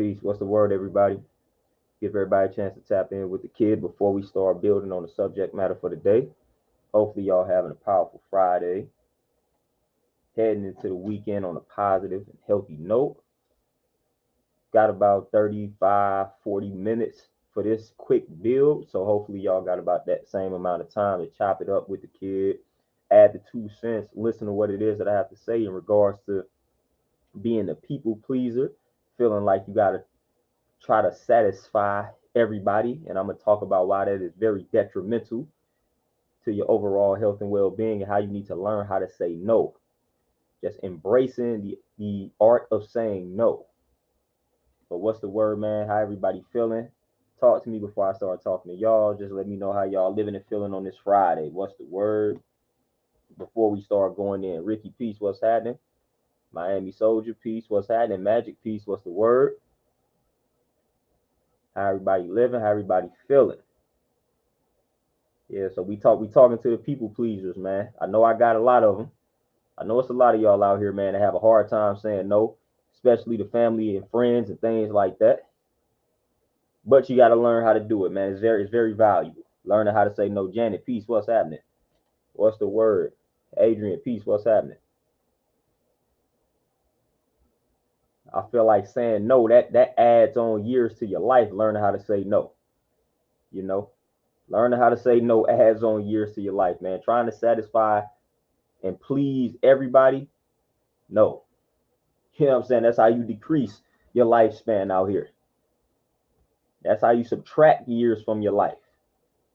Peace. What's the word, everybody? Give everybody a chance to tap in with the kid before we start building on the subject matter for the day. Hopefully, y'all having a powerful Friday, heading into the weekend on a positive and healthy note. Got about 35, 40 minutes for this quick build. So hopefully, y'all got about that same amount of time to chop it up with the kid, add the 2 cents, listen to what it is that I have to say in regards to being a people pleaser, feeling like you got to try to satisfy everybody. And I'm going to talk about why that is very detrimental to your overall health and well-being, and how you need to learn how to say no. Just embracing the art of saying no. But what's the word, man? How everybody feeling? Talk to me before I start talking to y'all. Just let me know how y'all living and feeling on this Friday. What's the word? Before we start going in, Ricky, peace, what's happening? Miami Soldier, peace, what's happening? Magic, peace, what's the word? How everybody living? How everybody feeling? Yeah, so we talking to the people pleasers, man. I know I got a lot of them. I know it's a lot of y'all out here, man, that have a hard time saying no, especially to family and friends and things like that. But you got to learn how to do it, man. It's very valuable. Learning how to say no. Janet, peace, what's happening? What's the word? Adrian, peace, what's happening? I feel like saying no, that adds on years to your life, learning how to say no. You know, learning how to say no adds on years to your life, man. Trying to satisfy and please everybody, no. You know what I'm saying? That's how you decrease your lifespan out here. That's how you subtract years from your life.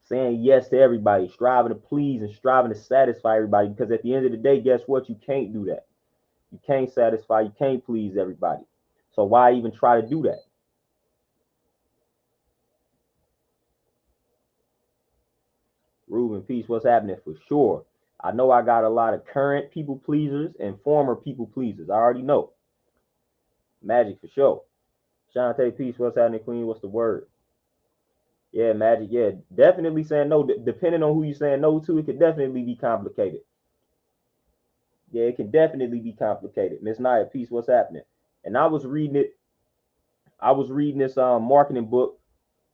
Saying yes to everybody, striving to please and striving to satisfy everybody. Because at the end of the day, guess what? You can't do that. You can't satisfy, you can't please everybody. So why even try to do that? Ruben, peace, what's happening? For sure. I know I got a lot of current people pleasers and former people pleasers. I already know. Magic for sure. Shantae, peace, what's happening, Queen? What's the word? Yeah, Magic. Yeah, definitely saying no. Depending on who you're saying no to, it could definitely be complicated. Yeah, it can definitely be complicated. Miss Nia, peace, what's happening? And I was reading it. I was reading this marketing book,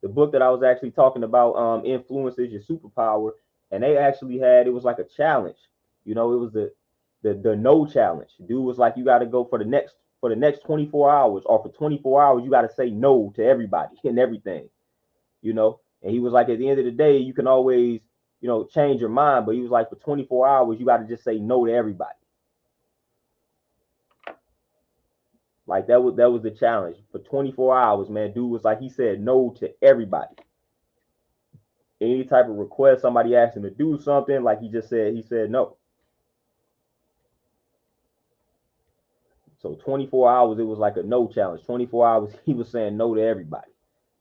the book that I was actually talking about, influences your superpower, and they actually had, it was like a challenge. You know, it was the no challenge. Dude was like, you got to go for the next 24 hours, or for 24 hours, you got to say no to everybody and everything. You know, and he was like, at the end of the day, you can always, change your mind, but he was like, for 24 hours, you got to just say no to everybody. Like that was the challenge for 24 hours, man. Dude was like, he said no to everybody. Any type of request, somebody asked him to do something, like he said no. So 24 hours, it was like a no challenge. 24 hours, he was saying no to everybody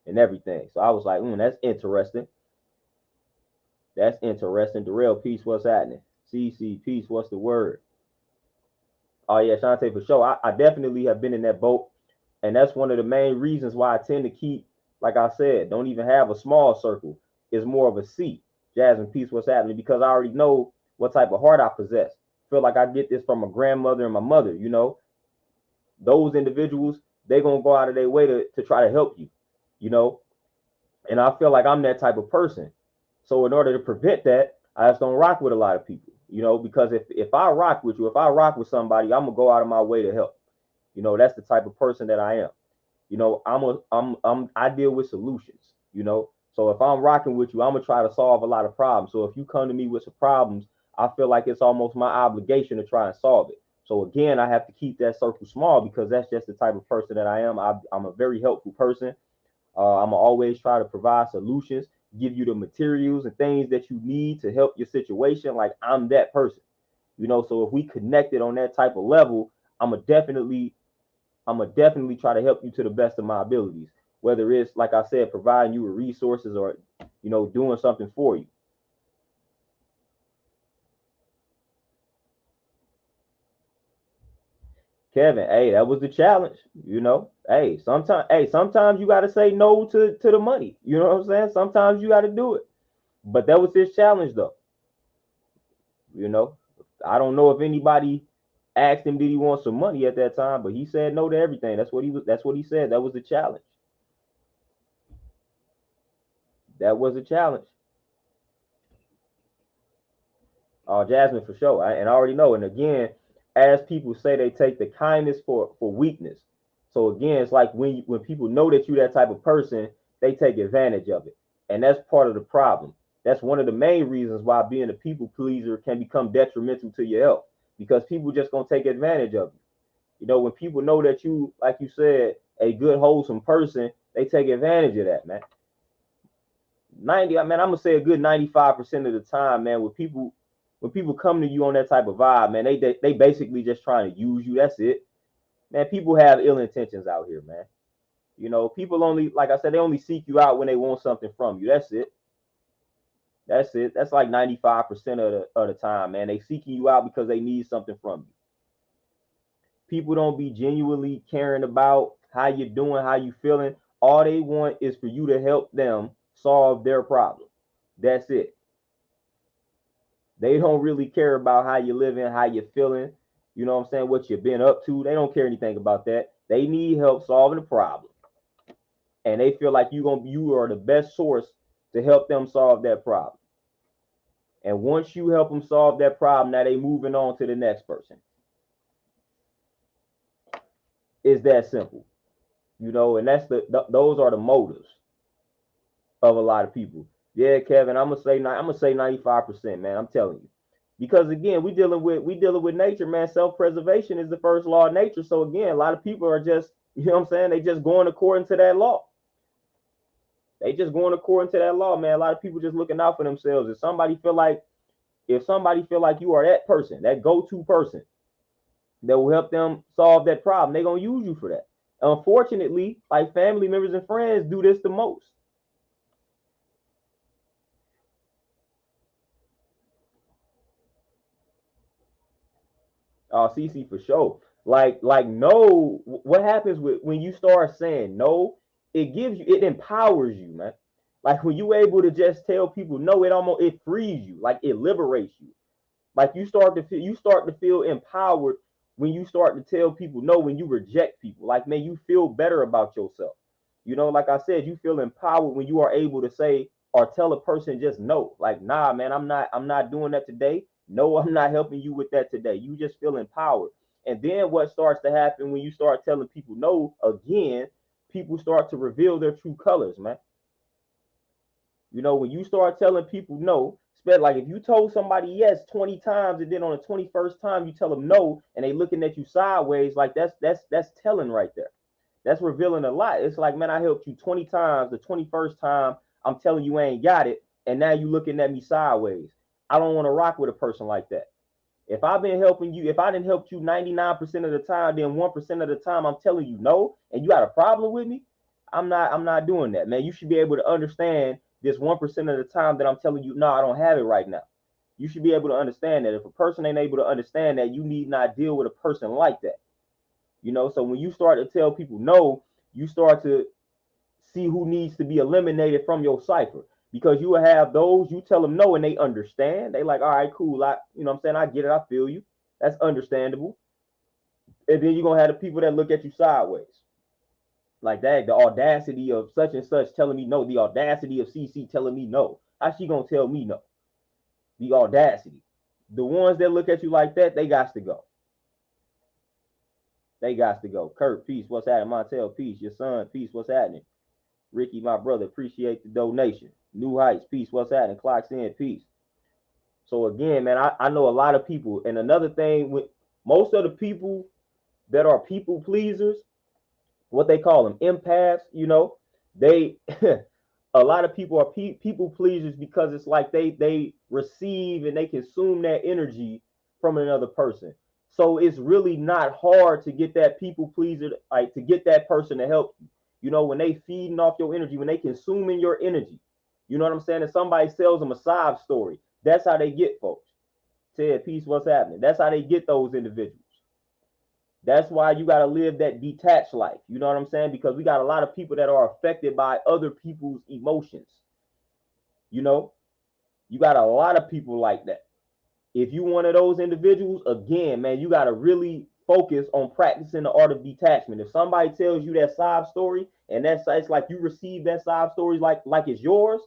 and everything. So I was like, that's interesting. That's interesting. Darrell, peace, what's happening? CC, peace, what's the word? Oh yeah, Shantae, for sure. I definitely have been in that boat. And that's one of the main reasons why I tend to keep, like I said, don't even have a small circle. It's more of a C. Jasmine, peace, what's happening? Because I already know what type of heart I possess. Feel like I get this from my grandmother and my mother, Those individuals, they're going to go out of their way to try to help you, you know? And I feel like I'm that type of person. So in order to prevent that, I just don't rock with a lot of people, because if I rock with you, if I rock with somebody, I'm going to go out of my way to help. That's the type of person that I am. I deal with solutions, So if I'm rocking with you, I'm gonna try to solve a lot of problems. So if you come to me with some problems, I feel like it's almost my obligation to try and solve it. So again, I have to keep that circle small because that's just the type of person that I am. I'm a very helpful person. I'm gonna always try to provide solutions, give you the materials and things that you need to help your situation. Like I'm that person, So if we connected on that type of level, I'm gonna definitely try to help you to the best of my abilities, whether it's, like I said, providing you with resources or, doing something for you. Kevin, hey, that was the challenge, sometimes you got to say no to the money. You know what I'm saying? Sometimes you got to do it. But that was his challenge, though. I don't know if anybody Asked him, did he want some money at that time? But he said no to everything. That's what he said. That was the challenge. That was a challenge. Jasmine, for sure. And I already know. And again, as people say, they take the kindness for weakness. So again, it's like when people know that you're that type of person, they take advantage of it. And that's part of the problem. That's one of the main reasons why being a people pleaser can become detrimental to your health, because people just gonna take advantage of you. You know, when people know that you, like you said, a good, wholesome person, they take advantage of that, man. 90, I mean, I'm gonna say a good 95% of the time, man, when people come to you on that type of vibe, man, they basically just trying to use you. That's it. Man, people have ill intentions out here, man. You know, people only, like I said, they only seek you out when they want something from you. That's it. That's it. That's like 95% of the time, man. They seeking you out because they need something from you. People don't be genuinely caring about how you're doing, how you feeling. All they want is for you to help them solve their problem. That's it. They don't really care about how you're living, how you're feeling, you know what I'm saying, what you've been up to. They don't care anything about that. They need help solving the problem. And they feel like you are the best source to help them solve that problem. And once you help them solve that problem, now they moving on to the next person. It's that simple. You know, and those are the motives of a lot of people. Yeah, Kevin, I'm gonna say 95%, man. I'm telling you. Because again, we dealing with nature, man. Self-preservation is the first law of nature. So again, a lot of people are just, you know what I'm saying, they just going according to that law. They just going according to that law, man. A lot of people just looking out for themselves. If somebody feel like you are that person, that go-to person that will help them solve that problem, they're gonna use you for that. Unfortunately, like family members and friends do this the most. CC for sure. Like no, what happens when you start saying no? It empowers you, man. Like when you able to just tell people no, it frees you, like it liberates you. Like you start to feel empowered when you start to tell people no, when you reject people. Like man, you feel better about yourself. You know, like I said, you feel empowered when you are able to say or tell a person just no. Like nah, man, I'm not doing that today. No, I'm not helping you with that today. You just feel empowered. And then what starts to happen when you start telling people no again, people start to reveal their true colors, man. You know, when you start telling people no, like if you told somebody yes 20 times and then on the 21st time you tell them no and they looking at you sideways, like that's telling right there. That's revealing a lot. It's like, man, I helped you 20 times. The 21st time I'm telling you I ain't got it, and now you looking at me sideways. I don't want to rock with a person like that. If I've been helping you, if I didn't help you 99% of the time, then 1% of the time I'm telling you no, and you got a problem with me, I'm not doing that, man. You should be able to understand this 1% of the time that I'm telling you, no, I don't have it right now. You should be able to understand that. If a person ain't able to understand that, you need not deal with a person like that. You know, so when you start to tell people no, you start to see who needs to be eliminated from your cipher, because you will have those you tell them no and they understand. They like, all right, cool. You know what I'm saying? I get it. I feel you. That's understandable. And then you're going to have the people that look at you sideways. Like that, the audacity of such and such telling me no, the audacity of CC telling me no. How she going to tell me no? The audacity. The ones that look at you like that, they got to go. They got to go. Kurt, peace. What's happening? Montel, peace. Your son, peace. What's happening? Ricky, my brother, appreciate the donation. New Heights, peace. What's happening? Clocks in, peace. So again, man, I know a lot of people. And another thing, with most of the people that are people pleasers, what they call them, empaths, you know, they a lot of people are people pleasers because it's like they receive and they consume that energy from another person. So it's really not hard to get that people pleaser, like to get that person to help you. You know, when they feeding off your energy, when they consuming your energy, you know what I'm saying? And somebody sells them a sob story, that's how they get folks. Ted, peace, what's happening? That's how they get those individuals. That's why you got to live that detached life. You know what I'm saying? Because we got a lot of people that are affected by other people's emotions. You know, you got a lot of people like that. If you one of those individuals, again, man, you got to really focus on practicing the art of detachment. If somebody tells you that sob story and it's like you receive that sob story like it's yours,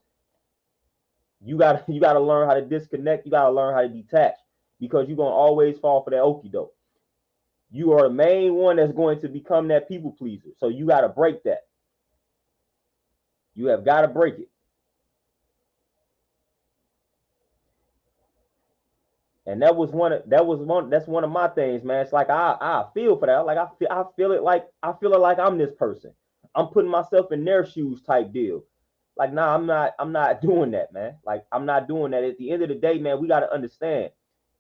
you gotta learn how to disconnect. You gotta learn how to detach because you're gonna always fall for that okie doke. You are the main one that's going to become that people pleaser. So you gotta break that. You have got to break it. And that's one of my things, man. It's like I feel for that. Like I feel it like I'm this person. I'm putting myself in their shoes type deal. Like, nah, I'm not doing that, man. Like, I'm not doing that. At the end of the day, man, we gotta understand.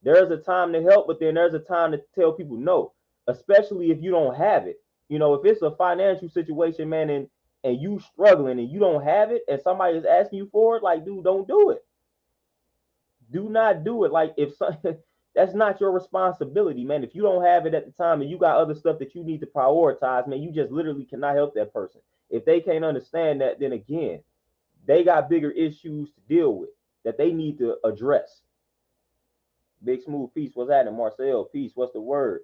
There's a time to help, but then there's a time to tell people no, especially if you don't have it. If it's a financial situation, man, and you struggling and you don't have it and somebody is asking you for it, like, dude, don't do it. Do not do it. Like, if that's not your responsibility, man. If you don't have it at the time and you got other stuff that you need to prioritize, man, you just literally cannot help that person. If they can't understand that, then again, they got bigger issues to deal with that they need to address. Big Smooth, peace. What's happening? Marcel, peace. What's the word?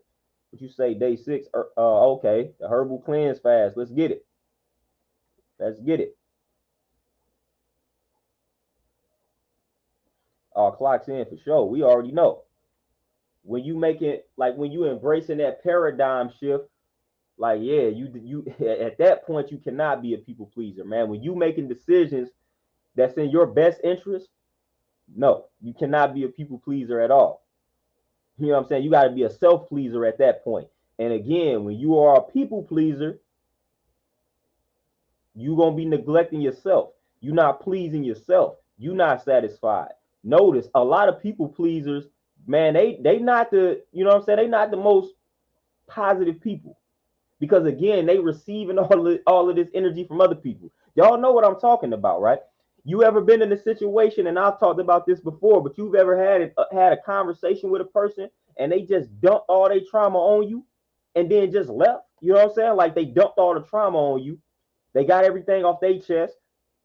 What you say? Day 6. Okay. The herbal cleanse fast. Let's get it. Let's get it. Clocks in for sure. We already know. When you make it, like when you embracing that paradigm shift, like, yeah, you at that point you cannot be a people pleaser, man. When you making decisions that's in your best interest, no, you cannot be a people pleaser at all. You know what I'm saying? You got to be a self pleaser at that point. And again, when you are a people pleaser, you're gonna be neglecting yourself. You're not pleasing yourself. You're not satisfied. Notice a lot of people pleasers, man, they not the, you know what I'm saying? They not the most positive people. Because again, they receiving all of this energy from other people. Y'all know what I'm talking about, right? You ever been in a situation, and I've talked about this before, but you've ever had a conversation with a person and they just dumped all their trauma on you and then just left? You know what I'm saying? Like, they dumped all the trauma on you. They got everything off their chest.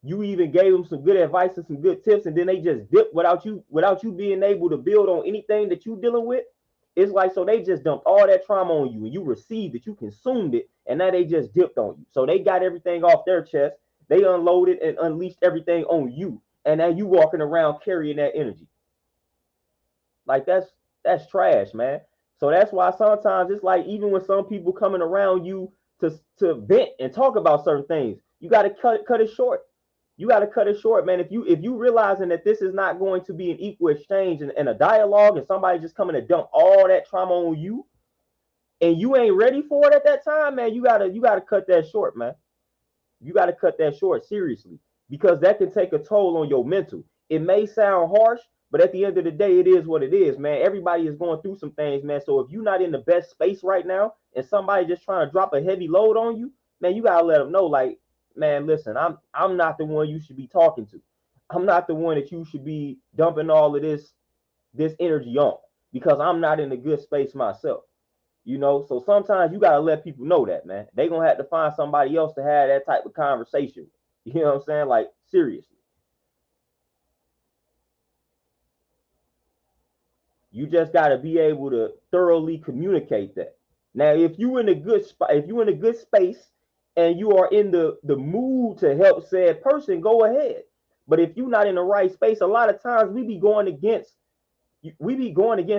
You even gave them some good advice and some good tips, and then they just dipped without you being able to build on anything that you dealing with. It's like, so they just dumped all that trauma on you and you received it, you consumed it, and now they just dipped on you. So they got everything off their chest, they unloaded and unleashed everything on you, and now you walking around carrying that energy. Like, that's trash, man. So that's why sometimes it's like, even when some people coming around you to vent and talk about certain things, you got to cut it short. You got to cut it short, man. If you realizing that this is not going to be an equal exchange and a dialogue, and somebody just coming to dump all that trauma on you, and you ain't ready for it at that time, man, you gotta cut that short, man. You gotta cut that short seriously, because that can take a toll on your mental. It may sound harsh, but at the end of the day, it is what it is, man. Everybody is going through some things, man. So if you're not in the best space right now, and somebody just trying to drop a heavy load on you, man, you gotta let them know, like, man, listen, I'm not the one you should be talking to. I'm not the one that you should be dumping all of this energy on, because I'm not in a good space myself. So sometimes you gotta let people know that, man. They gonna have to find somebody else to have that type of conversation. You know what I'm saying? Like, seriously. You just gotta be able to thoroughly communicate that. Now, if you in a good space and you are in the mood to help said person, go ahead. But if you're not in the right space, a lot of times we be going against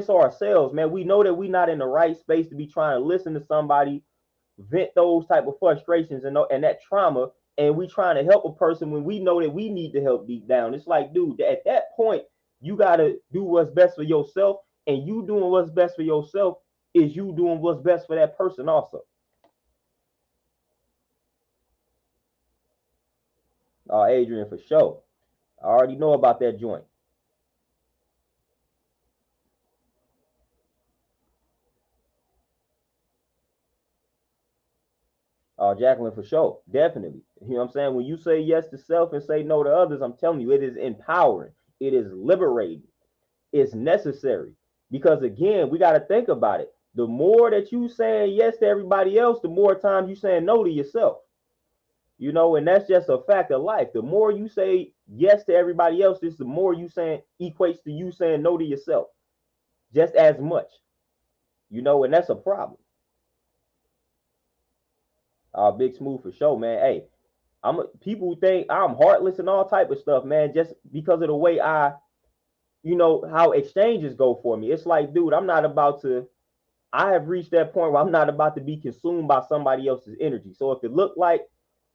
ourselves, man. We know that we're not in the right space to be trying to listen to somebody vent those type of frustrations and that trauma, and we trying to help a person when we know that we need to help deep down. It's like, dude, at that point, you got to do what's best for yourself, and you doing what's best for yourself is you doing what's best for that person also. Adrian, for sure. I already know about that joint. Jacqueline, for sure. Definitely. You know what I'm saying? When you say yes to self and say no to others, I'm telling you, it is empowering. It is liberating. It's necessary. Because again, we got to think about it. The more that you saying yes to everybody else, the more times you saying no to yourself. And that's just a fact of life. The more you say yes to everybody else, the more you saying equates to you saying no to yourself. just as much, and that's a problem. Big Smooth for sure, man. Hey, people think I'm heartless and all type of stuff, man, just because of the way how exchanges go for me. It's like, dude, I have reached that point where I'm not about to be consumed by somebody else's energy. So if it looked like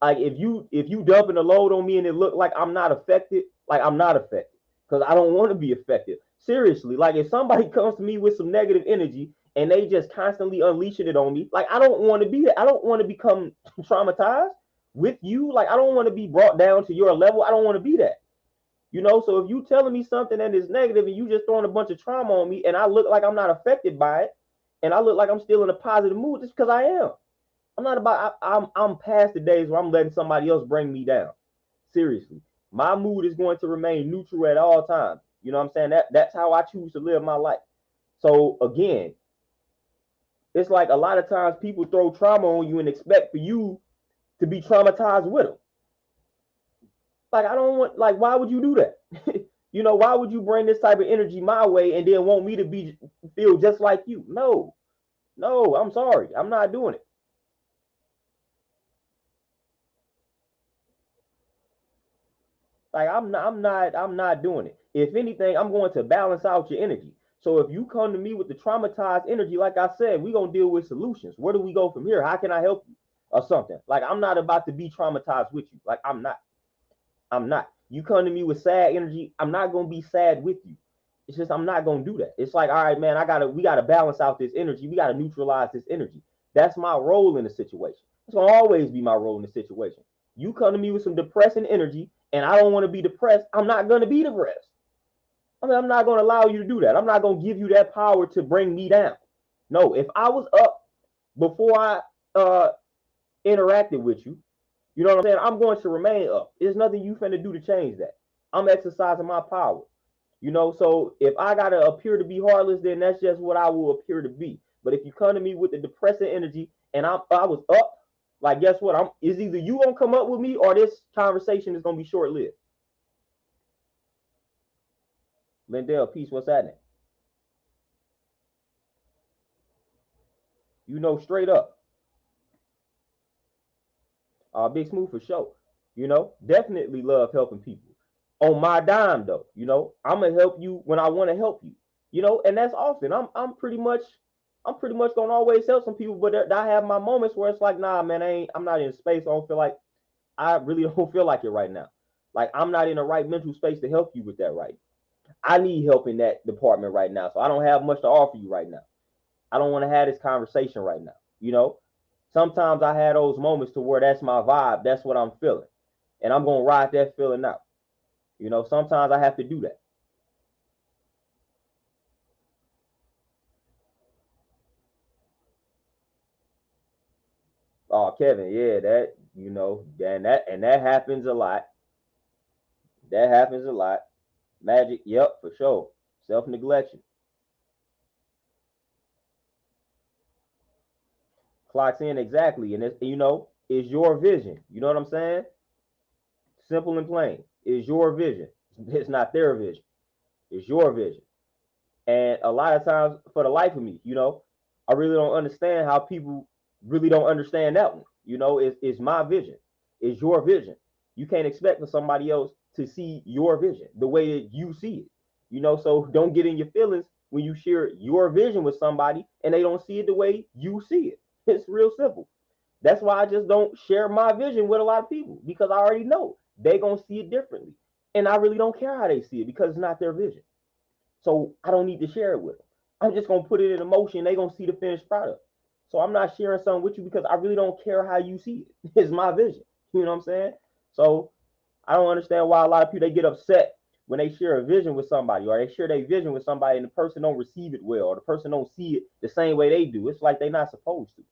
if you dumping a load on me and it looked like I'm not affected, like I'm not affected because I don't want to be affected. Seriously, like if somebody comes to me with some negative energy and they just constantly unleashing it on me, like I don't want to be that. I don't want to become traumatized with you. Like I don't want to be brought down to your level. I don't want to be that. So if you telling me something that is negative and you just throwing a bunch of trauma on me and I look like I'm not affected by it and I look like I'm still in a positive mood, just because I am. I'm not about. I'm past the days where I'm letting somebody else bring me down. Seriously, my mood is going to remain neutral at all times. You know what I'm saying? That's how I choose to live my life. So again, it's like a lot of times people throw trauma on you and expect for you to be traumatized with them. Like I don't want. Like why would you do that? Why would you bring this type of energy my way and then want me to feel just like you? No, no. I'm sorry. I'm not doing it. Like I'm not doing it. If anything, I'm going to balance out your energy. So if you come to me with the traumatized energy, like I said, we're gonna deal with solutions. Where do we go from here? How can I help you? Or something. Like I'm not about to be traumatized with you. Like I'm not. I'm not. You come to me with sad energy, I'm not gonna be sad with you. It's just I'm not gonna do that. It's like, all right, man, we gotta balance out this energy. We gotta neutralize this energy. That's my role in the situation. It's gonna always be my role in the situation. You come to me with some depressing energy, and I don't want to be depressed. I'm not gonna be depressed. I mean, I'm not gonna allow you to do that. I'm not gonna give you that power to bring me down. No, if I was up before I interacted with you, you know what I'm saying? I'm going to remain up. There's nothing you finna do to change that. I'm exercising my power. So if I gotta appear to be heartless, then that's just what I will appear to be. But if you come to me with the depressing energy and I was up, like guess what? Is either you gonna come up with me or this conversation is gonna be short lived. Lindell, peace, what's happening? Straight up. Big Smooth for sure. Definitely love helping people. On my dime though, I'm gonna help you when I want to help you. And that's often. I'm pretty much gonna always help some people, but I have my moments where it's like, nah, man, I'm not in space. I really don't feel like it right now. Like I'm not in the right mental space to help you with that right. I need help in that department right now. So I don't have much to offer you right now. I don't want to have this conversation right now. Sometimes I had those moments to where that's my vibe, that's what I'm feeling. And I'm gonna ride that feeling out. Sometimes I have to do that. Oh, Kevin, yeah, that happens a lot. That happens a lot. Magic, yep, for sure. Self neglection. Clocks in exactly, and it's your vision. You know what I'm saying? Simple and plain. It's your vision. It's not their vision. It's your vision. And a lot of times, for the life of me, I really don't understand how people really don't understand that one. It's my vision. It's your vision. You can't expect for somebody else to see your vision the way that you see it. So don't get in your feelings when you share your vision with somebody and they don't see it the way you see it. It's real simple. That's why I just don't share my vision with a lot of people because I already know they gonna see it differently, and I really don't care how they see it because it's not their vision. So I don't need to share it with them. I'm just gonna put it in motion. They gonna see the finished product. So I'm not sharing something with you because I really don't care how you see it. It's my vision. You know what I'm saying? So I don't understand why a lot of people they get upset when they share a vision with somebody or they share their vision with somebody and the person don't receive it well or the person don't see it the same way they do. It's like they're not supposed to.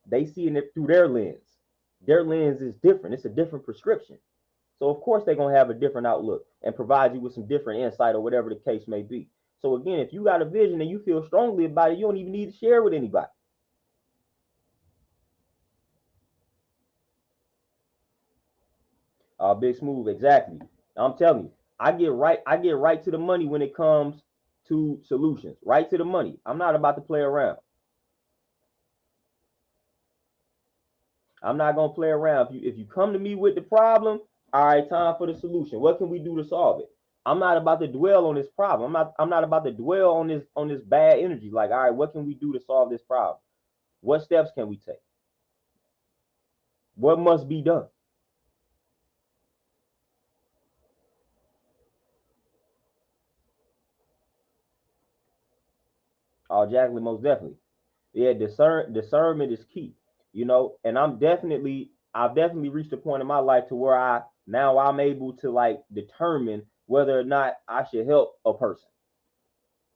They seeing it through their lens. Their lens is different. It's a different prescription. So of course they're gonna have a different outlook and provide you with some different insight or whatever the case may be. So again, if you got a vision and you feel strongly about it, you don't even need to share it with anybody. Big Smooth, exactly. I'm telling you, I get right to the money when it comes to solutions, right to the money. I'm not about to play around. I'm not gonna play around. If you come to me with the problem, all right, time for the solution. What can we do to solve it? I'm not about to dwell on this problem. I'm not about to dwell on this bad energy. Like, all right, what can we do to solve this problem? What steps can we take? What must be done? Oh, Jacqueline, most definitely. Yeah, discernment is key, you know, and I've definitely reached a point in my life to where I'm able to like determine whether or not I should help a person.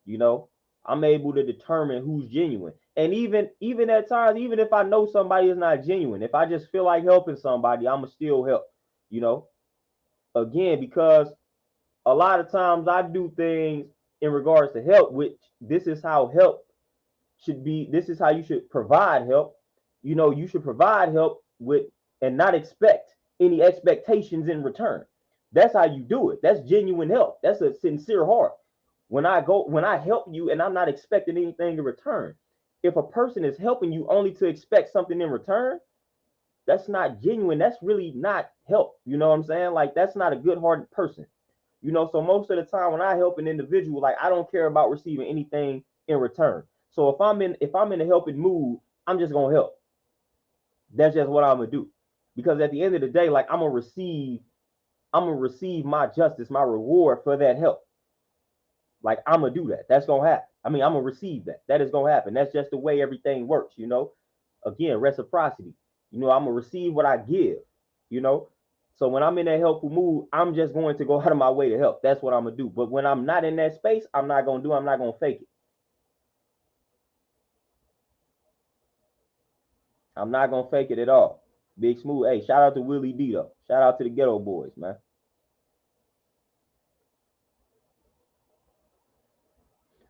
You know, I'm able to determine who's genuine. And even at times, even if I know somebody is not genuine, if I just feel like helping somebody, I'ma still help, you know. Again, because a lot of times I do things in regards to help, which this is how help should be. This is how you should provide help. You know, you should provide help with and not expect any expectations in return. That's how you do it. That's genuine help. That's a sincere heart. When I help you and I'm not expecting anything in return. If a person is helping you only to expect something in return, that's not genuine. That's really not help. You know what I'm saying? Like, that's not a good-hearted person. You know, so most of the time when I help an individual, like, I don't care about receiving anything in return. So if I'm in a helping mood, I'm just gonna help. That's just what I'm gonna do. Because at the end of the day, like, I'm gonna receive my justice, my reward for that help. Like, I'm gonna do that. That's gonna happen. I mean, I'm gonna receive that. That is gonna happen. That's just the way everything works, you know. Again, reciprocity. You know, I'm gonna receive what I give, you know. So when I'm in that helpful mood, I'm just going to go out of my way to help. That's what I'm gonna do. But when I'm not in that space, I'm not gonna fake it. I'm not gonna fake it at all. Big Smooth. Hey, shout out to Willie D though. Shout out to the Ghetto Boys, man.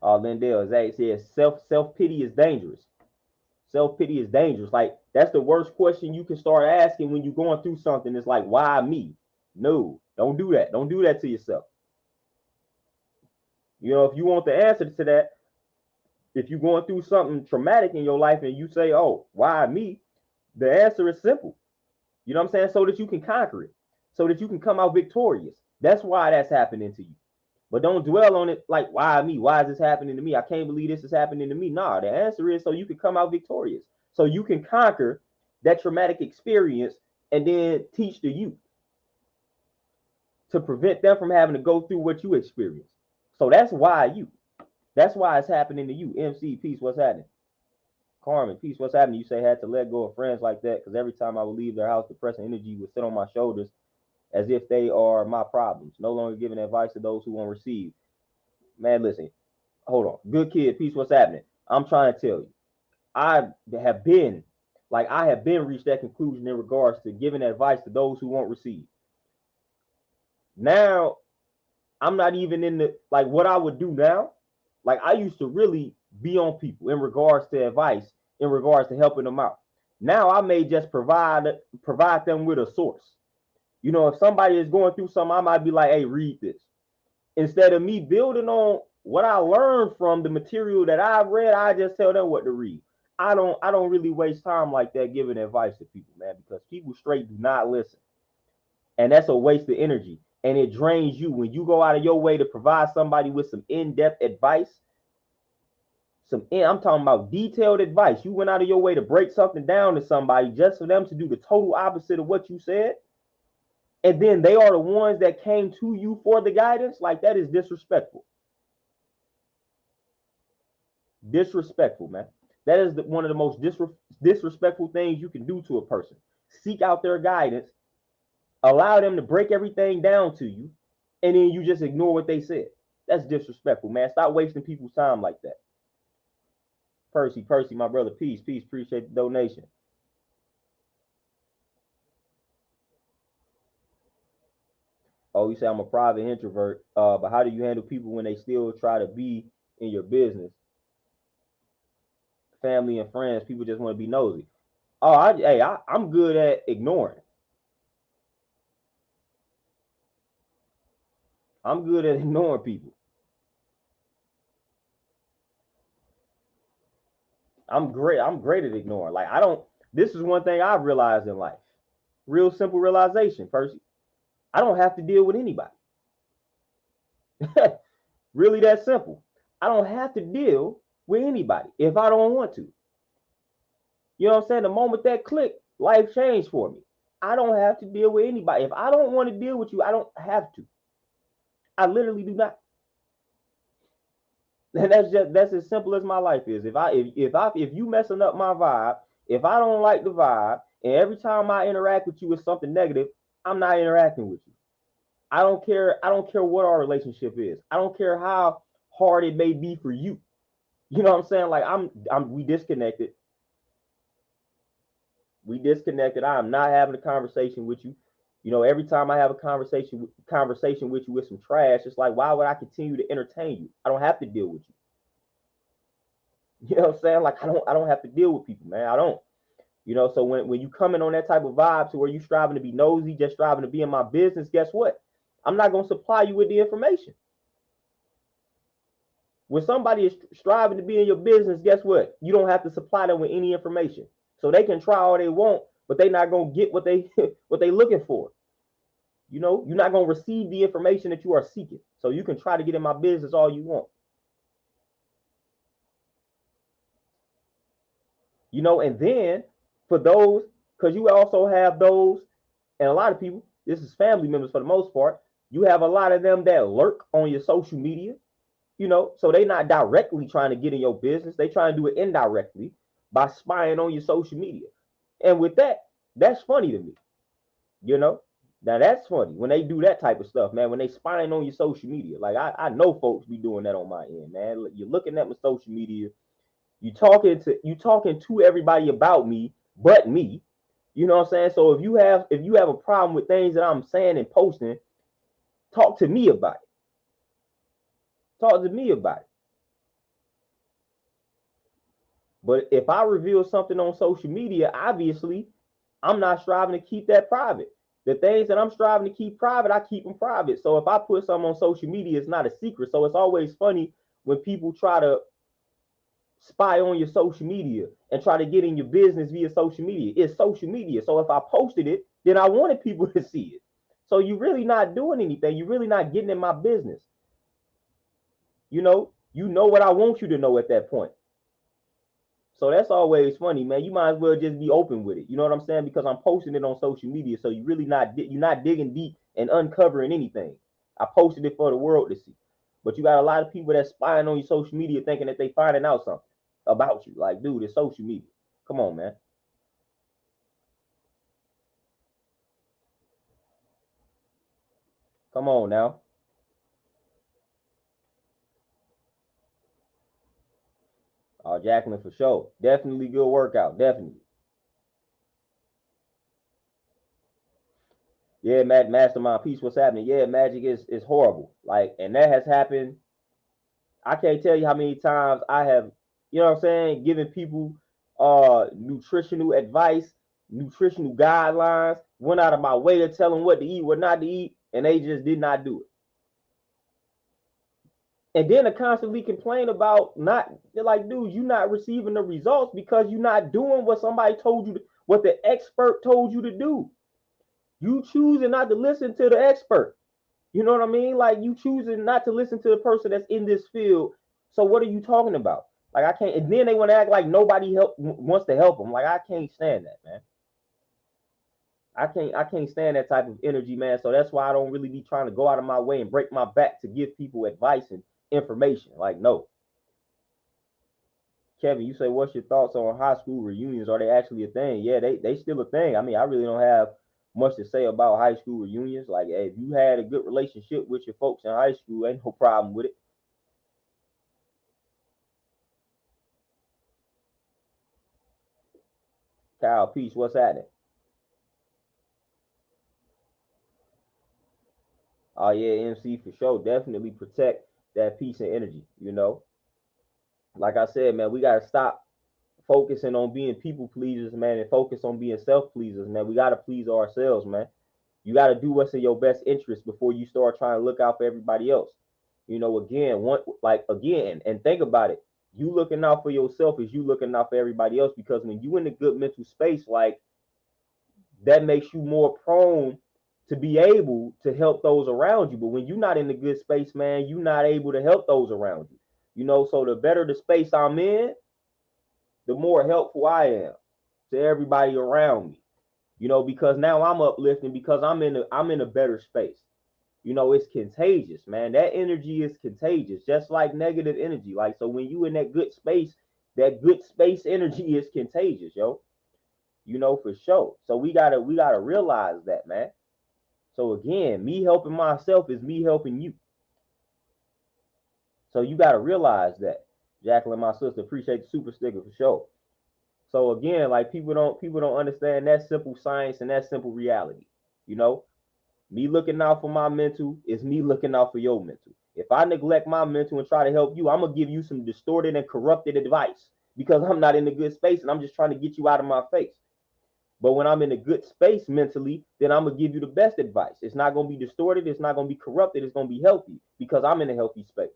Lindell Zach says self pity is dangerous. Self pity is dangerous. Like, that's the worst question you can start asking when you're going through something. It's like, why me? No, don't do that. Don't do that to yourself. You know, if you want the answer to that, if you're going through something traumatic in your life and you say, oh, why me? The answer is simple. You know what I'm saying? So that you can conquer it, so that you can come out victorious. That's why that's happening to you. But don't dwell on it like, why me? Why is this happening to me? I can't believe this is happening to me. Nah, the answer is so you can come out victorious. So you can conquer that traumatic experience and then teach the youth to prevent them from having to go through what you experienced. So that's why you. That's why it's happening to you. MC, peace, what's happening? Carmen, peace, what's happening? You say I had to let go of friends like that because every time I would leave their house, depressing energy would sit on my shoulders as if they are my problems. No longer giving advice to those who won't receive. Man, listen, hold on. Good kid, peace, what's happening? I'm trying to tell you, I have been reached that conclusion in regards to giving advice to those who won't receive. Now, I'm not even in the, like, what I would do now. Like, I used to really be on people in regards to advice, in regards to helping them out. Now I may just provide them with a source. You know, if somebody is going through something, I might be like, hey, read this. Instead of me building on what I learned from the material that I've read, I just tell them what to read. I don't really waste time like that giving advice to people, man, because people straight do not listen. And that's a waste of energy. And it drains you when you go out of your way to provide somebody with some in-depth advice. I'm talking about detailed advice. You went out of your way to break something down to somebody just for them to do the total opposite of what you said. And then they are the ones that came to you for the guidance. Like, that is disrespectful. Disrespectful, man. That is one of the most disrespectful things you can do to a person. Seek out their guidance, allow them to break everything down to you, and then you just ignore what they said. That's disrespectful, man. Stop wasting people's time like that. Percy, my brother, peace. Appreciate the donation. Oh, you say I'm a private introvert, but how do you handle people when they still try to be in your business? Family and friends, people just want to be nosy. Oh, I'm good at ignoring. I'm good at ignoring people. I'm great. I'm great at ignoring. Like I don't. This is one thing I've realized in life. Real simple realization, Percy. I don't have to deal with anybody. Really that simple. I don't have to deal with anybody if I don't want to. You know what I'm saying? The moment that click, life changed for me. I don't have to deal with anybody. If I don't want to deal with you, I don't have to. I literally do not. And that's as simple as my life is. If you messing up my vibe, if I don't like the vibe, and every time I interact with you with something negative, I'm not interacting with you. I don't care. I don't care what our relationship is. I don't care how hard it may be for you. You know what I'm saying? Like we disconnected. We disconnected. I am not having a conversation with you. You know, every time I have a conversation with you with some trash, it's like, why would I continue to entertain you? I don't have to deal with you. You know what I'm saying? Like I don't have to deal with people, man. I don't. You know, so when you come in on that type of vibe to where you striving to be nosy, just striving to be in my business, guess what? I'm not gonna supply you with the information. When somebody is striving to be in your business, guess what? You don't have to supply them with any information. So they can try all they want, but they're not gonna get what they what they looking for. You know, you're not gonna receive the information that you are seeking. So you can try to get in my business all you want. You know, and then for those, because you also have those, and a lot of people, this is family members for the most part. You have a lot of them that lurk on your social media, you know, so they're not directly trying to get in your business. They try to do it indirectly by spying on your social media. And with that, that's funny to me, you know. Now that's funny when they do that type of stuff, man. When they spying on your social media, like I know folks be doing that on my end, man. You're looking at my social media, you talking to everybody about me, but me. You know what I'm saying? So if you have a problem with things that I'm saying and posting, talk to me about it. Talk to me about it. But if I reveal something on social media, obviously, I'm not striving to keep that private. The things that I'm striving to keep private, I keep them private. So if I put something on social media, it's not a secret. So it's always funny when people try to spy on your social media and try to get in your business via social media. It's social media. So if I posted it, then I wanted people to see it. So you're really not doing anything. You're really not getting in my business. You know what I want you to know at that point. So that's always funny, man. You might as well just be open with it. You know what I'm saying? Because I'm posting it on social media, so you're not digging deep and uncovering anything. I posted it for the world to see. But you got a lot of people that spying on your social media thinking that they finding out something about you. Like, dude, it's social media. Come on, man. Come on now. Jacqueline for sure. Definitely good workout. Definitely. Yeah, Mastermind Peace. What's happening? Yeah, magic is horrible. Like, and that has happened. I can't tell you how many times I have, you know what I'm saying, giving people nutritional advice, nutritional guidelines, went out of my way to tell them what to eat, what not to eat, and they just did not do it. And then to constantly complain about not, they're like, dude, you're not receiving the results because you're not doing what somebody told you, what the expert told you to do. You choosing not to listen to the expert. You know what I mean? Like you choosing not to listen to the person that's in this field. So what are you talking about? Like I can't. And then they want to act like nobody wants to help them. Like I can't stand that, man. I can't stand that type of energy, man. So that's why I don't really be trying to go out of my way and break my back to give people advice and information. Like no, Kevin, you say what's your thoughts on high school reunions? Are they actually a thing? Yeah, they still a thing. I mean, I really don't have much to say about high school reunions. Like, hey, if you had a good relationship with your folks in high school, ain't no problem with it. Kyle, peace. What's happening? Oh yeah, MC for sure. Definitely protect that peace and energy. Like I said, man, we gotta stop focusing on being people pleasers, man, and focus on being self pleasers, man. We gotta please ourselves, man. You gotta do what's in your best interest before you start trying to look out for everybody else. Again, and think about it. You looking out for yourself is you looking out for everybody else, because when you in a good mental space, like, that makes you more prone to be able to help those around you. But when you're not in a good space, man, you're not able to help those around you. So the better the space I'm in, the more helpful I am to everybody around me. Because now I'm uplifting, because I'm in a better space. It's contagious, man. That energy is contagious, just like negative energy. Like, so when you in that good space energy is contagious, yo. For sure. So we gotta realize that, man. So again, me helping myself is me helping you. So you gotta realize that. Jacqueline, my sister, appreciate the super sticker for sure. So again, like, people don't understand that simple science and that simple reality. You know, Me looking out for my mental is me looking out for your mental. If I neglect my mental and try to help you, I'm gonna give you some distorted and corrupted advice, because I'm not in a good space and I'm just trying to get you out of my face. But when I'm in a good space mentally, then I'm gonna give you the best advice. It's not gonna be distorted, it's not gonna be corrupted, it's gonna be healthy, because I'm in a healthy space.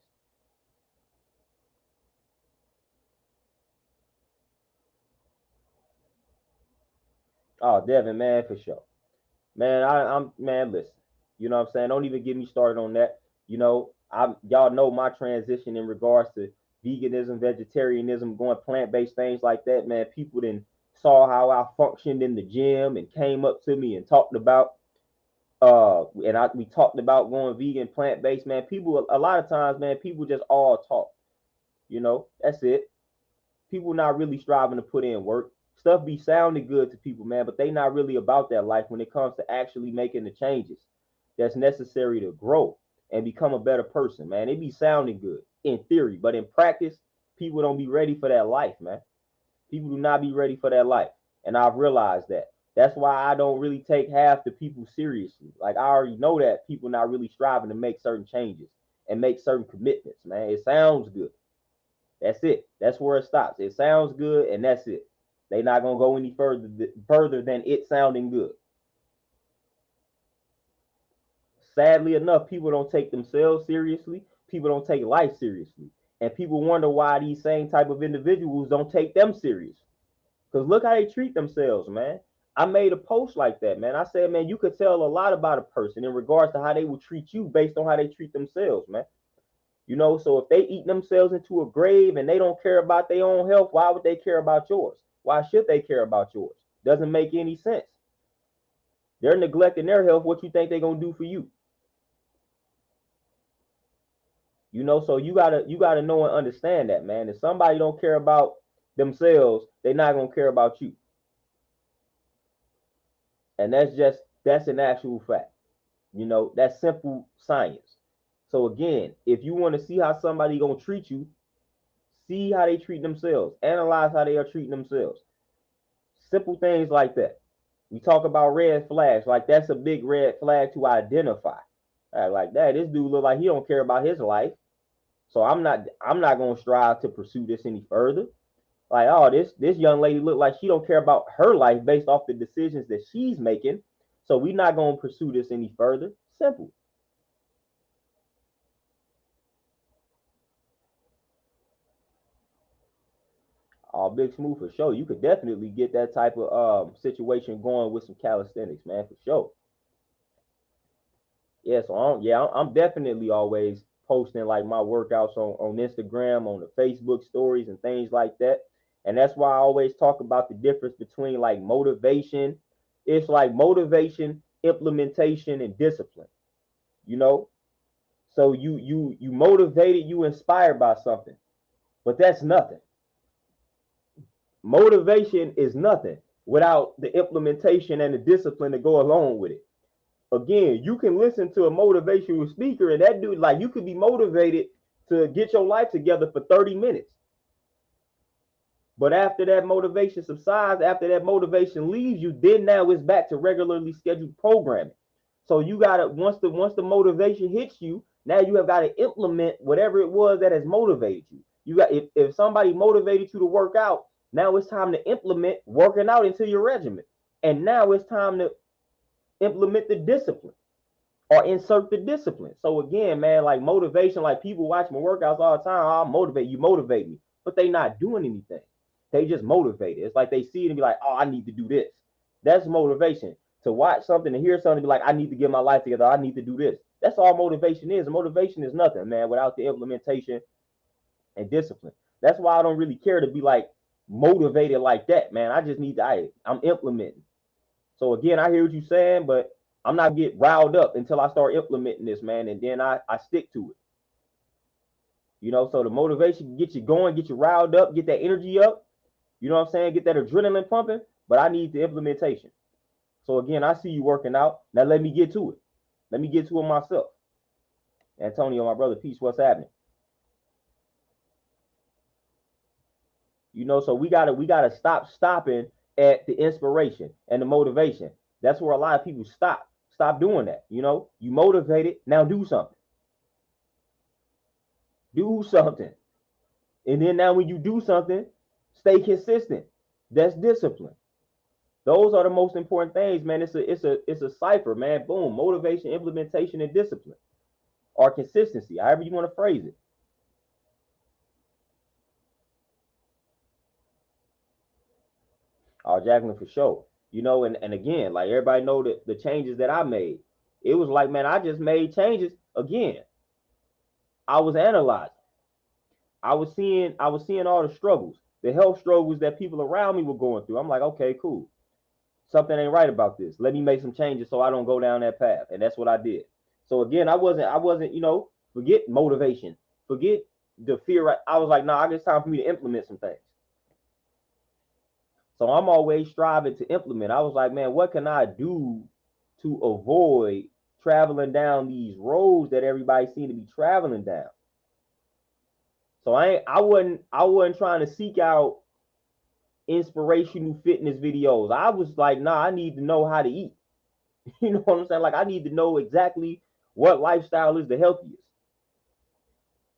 Oh, Devin, man, for sure. Man, I'm man, listen. What I'm saying? Don't even get me started on that. Y'all know my transition in regards to veganism, vegetarianism, going plant-based things like that, man. People then saw how I functioned in the gym and came up to me and talked about we talked about going vegan, plant-based, man. People, a lot of times, man, people just all talk. That's it. People not really striving to put in work. Stuff be sounding good to people, man, but they not really about that life when it comes to actually making the changes that's necessary to grow and become a better person, man. It be sounding good in theory, but in practice, people don't be ready for that life, man. People do not be ready for that life. And I've realized that. That's why I don't really take half the people seriously. Like, I already know that people not really striving to make certain changes and make certain commitments, man. It sounds good. That's it. That's where it stops. It sounds good, and that's it. They not gonna go any further than it sounding good. Sadly enough, people don't take themselves seriously. People don't take life seriously, and people wonder why these same type of individuals don't take them serious. Because look how they treat themselves, man. I made a post like that, man. I said, man, you could tell a lot about a person in regards to how they will treat you based on how they treat themselves, man. So if they eat themselves into a grave and they don't care about their own health, why would they care about yours? Why should they care about yours? Doesn't make any sense. They're neglecting their health. What you think they're gonna do for you? So you gotta know and understand that, man. If somebody don't care about themselves, they're not gonna care about you. And that's an actual fact. That's simple science. So again, if you want to see how somebody gonna treat you, see how they treat themselves. Analyze how they are treating themselves. Simple things like that. We talk about red flags, like that's a big red flag to identify. Like that, this dude look like he don't care about his life. So I'm not gonna strive to pursue this any further. Like, oh, this young lady look like she don't care about her life based off the decisions that she's making. So we're not gonna pursue this any further. Simple. Oh, Big Smooth for sure. You could definitely get that type of situation going with some calisthenics, man, for sure. Yeah, so I'm definitely always posting like my workouts on Instagram, on the Facebook stories and things like that. And that's why I always talk about the difference between like motivation. It's like motivation, implementation, and discipline. You know, so you motivated, you inspired by something, but that's nothing. Motivation is nothing without the implementation and the discipline to go along with it. Again, you can listen to a motivational speaker, and that dude, like, you could be motivated to get your life together for 30 minutes. But after that motivation subsides, after that motivation leaves you, then now it's back to regularly scheduled programming. So you gotta, once the motivation hits you, now you have got to implement whatever it was that has motivated you. You got, if somebody motivated you to work out, now it's time to implement working out into your regimen. And now it's time to implement the discipline or insert the discipline. So again, man, like motivation, like people watch my workouts all the time. Oh, I'll motivate you, motivate me. but they not doing anything. They just motivated. It's like they see it and be like, oh, I need to do this. That's motivation. To watch something and hear something and be like, I need to get my life together. I need to do this. That's all motivation is. Motivation is nothing, man, without the implementation and discipline. That's why I don't really care to be like motivated like that, man. I just need to, I'm implementing. So again, I hear what you're saying, but I'm not get riled up until I start implementing this, man, and then I stick to it. You know, so the motivation get you going, get you riled up, get that energy up. You know what I'm saying? Get that adrenaline pumping, but I need the implementation. So again, I see you working out. Now let me get to it. Let me get to it myself. Antonio, my brother, peace. What's happening? You know, so we gotta stop stopping at the inspiration and the motivation. That's where a lot of people stop. Stop doing that. You know, you motivated, now do something. Do something. And then now when you do something, stay consistent. That's discipline. Those are the most important things, man. It's a cipher, man. Boom. Motivation, implementation, and discipline. Or consistency, however you want to phrase it. Jacqueline, for sure. You know, and again, like everybody know that the changes that I made. It was like, man, I just made changes again. I was analyzing. I was seeing all the struggles, the health struggles that people around me were going through. I'm like, okay, cool. Something ain't right about this. Let me make some changes so I don't go down that path. And that's what I did. So again, I wasn't, forget motivation, forget the fear. I was like, nah, it's time for me to implement some things. So I'm always striving to implement. I was like, man, what can I do to avoid traveling down these roads that everybody seemed to be traveling down? So I wasn't trying to seek out inspirational fitness videos. I was like, nah, I need to know how to eat. You know what I'm saying? Like I need to know exactly what lifestyle is the healthiest.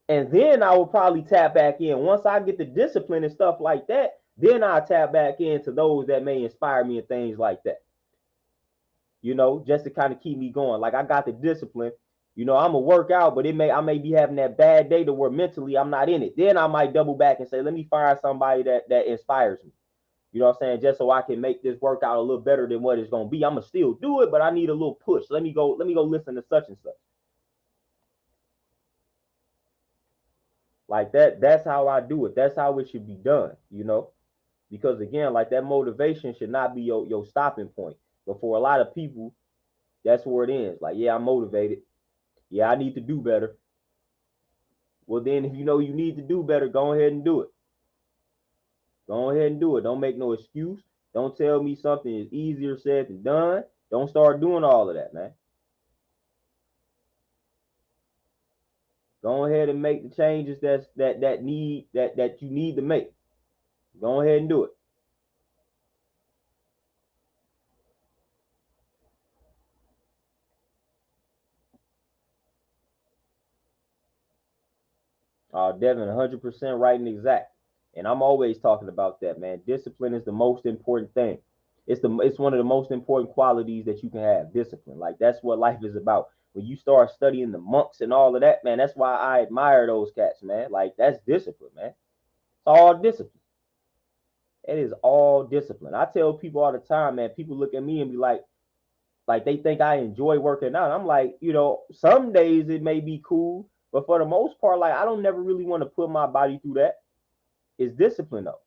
And then I will probably tap back in. Once I get the discipline and stuff like that, then I'll tap back into those that may inspire me and things like that. You know, just to kind of keep me going. Like I got the discipline. You know, I'm a workout, but I may be having that bad day to where mentally I'm not in it. Then I might double back and say, let me find somebody that inspires me. You know what I'm saying? Just so I can make this workout a little better than what it's gonna be. I'm gonna still do it, but I need a little push. Let me go listen to such and such. Like that's how I do it. That's how it should be done, Because again, like that motivation should not be your stopping point. But for a lot of people, that's where it ends. Like, yeah, I'm motivated. Yeah, I need to do better. Well, then if you know you need to do better, go ahead and do it. Go ahead and do it. Don't make no excuse. Don't tell me something is easier said than done. Don't start doing all of that, man. Go ahead and make the changes that you need to make. Go ahead and do it. Devin, 100% right and exact. And I'm always talking about that, man. Discipline is the most important thing. It's one of the most important qualities that you can have. Discipline, like that's what life is about. When you start studying the monks and all of that, man, that's why I admire those cats, man. Like that's discipline, man. It's all discipline. It is all discipline. I tell people all the time, man. People look at me and be like they think I enjoy working out. I'm like, some days it may be cool, but for the most part, like I don't never really want to put my body through that. It's discipline though.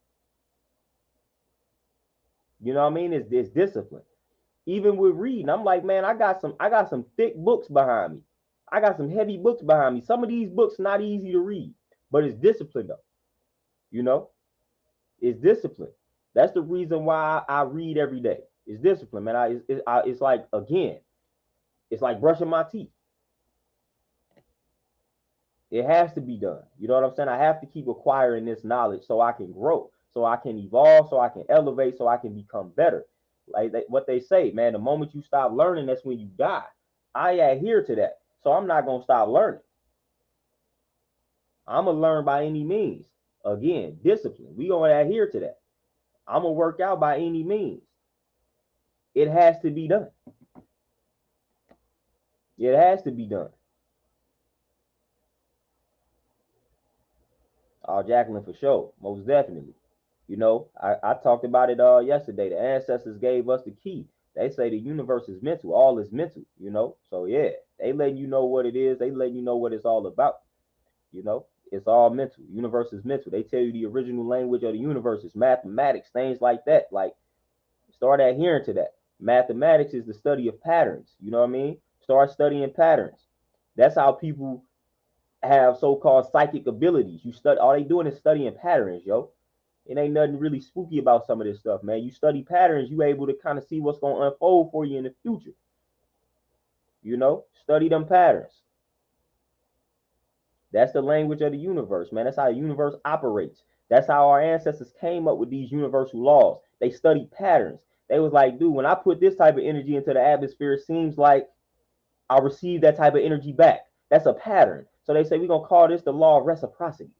You know what I mean? It's discipline. Even with reading, I'm like, man, I got some thick books behind me. I got some heavy books behind me. Some of these books not easy to read, but it's discipline though. You know, it's discipline. That's the reason why I read every day. It's discipline, man. It's like again, it's like brushing my teeth. It has to be done. You know what I'm saying? I have to keep acquiring this knowledge so I can grow, so I can evolve, so I can elevate, so I can become better. Like what they say, man, the moment you stop learning, that's when you die. I adhere to that. So I'm not going to stop learning. I'm going to learn by any means. Again, discipline. We going to adhere to that. I'm going to work out by any means. It has to be done. It has to be done. Oh, Jacqueline, for sure, most definitely. You know, I talked about it yesterday. The ancestors gave us the key. They say the universe is mental, all is mental, you know. So yeah, they letting you know what it is, they letting you know what it's all about. You know, it's all mental. Universe is mental. They tell you the original language of the universe is mathematics, things like that. Like, start adhering to that. Mathematics is the study of patterns. You know what I mean? Start studying patterns. That's how people have so-called psychic abilities. You study, all they doing is studying patterns, yo. It ain't nothing really spooky about some of this stuff, man. You study patterns, you able to kind of see what's gonna unfold for you in the future. You know, study them patterns. That's the language of the universe, man. That's how the universe operates. That's how our ancestors came up with these universal laws. They studied patterns. They was like, dude, when I put this type of energy into the atmosphere, it seems like I'll receive that type of energy back. That's a pattern. So they say we're gonna call this the law of reciprocity.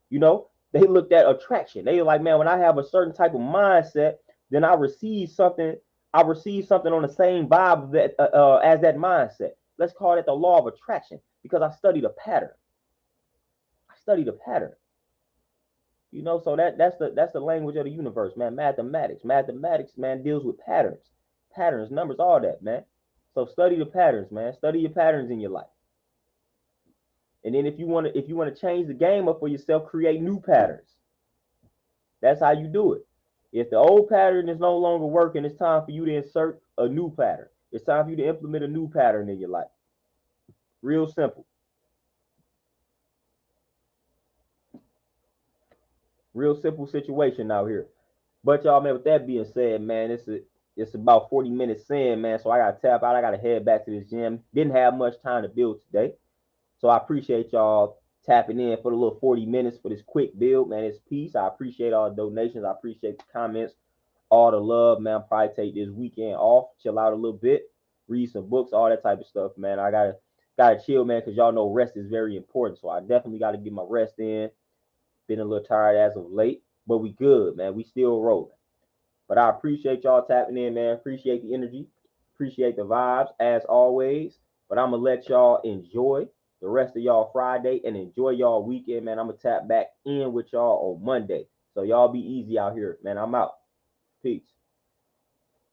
You know, they looked at attraction. They were like, man, when I have a certain type of mindset, then I receive something. I receive something on the same vibe that as that mindset. Let's call it the law of attraction because I studied a pattern. I studied a pattern. You know, so that's the language of the universe, man. Mathematics, man, deals with patterns, numbers, all that, man. So study the patterns, man. Study your patterns in your life. And then if you want to change the game up for yourself, create new patterns. That's how you do it. If the old pattern is no longer working, it's time for you to insert a new pattern. It's time for you to implement a new pattern in your life. Real simple. Real simple situation out here. But y'all, man, with that being said, man, it's about 40 minutes in, man. So I gotta tap out. I gotta head back to this gym. Didn't have much time to build today. So I appreciate y'all tapping in for the little 40 minutes for this quick build, man. It's peace. I appreciate all the donations. I appreciate the comments, all the love, man. I'll probably take this weekend off, chill out a little bit, read some books, all that type of stuff, man. I gotta chill, man, because y'all know rest is very important. So I definitely gotta get my rest in. Been a little tired as of late, but we good, man. We still rolling. But I appreciate y'all tapping in, man. Appreciate the energy. Appreciate the vibes as always. But I'm gonna let y'all enjoy the rest of y'all Friday and enjoy y'all weekend, man. I'm gonna tap back in with y'all on Monday. So y'all be easy out here, man. I'm out. Peace.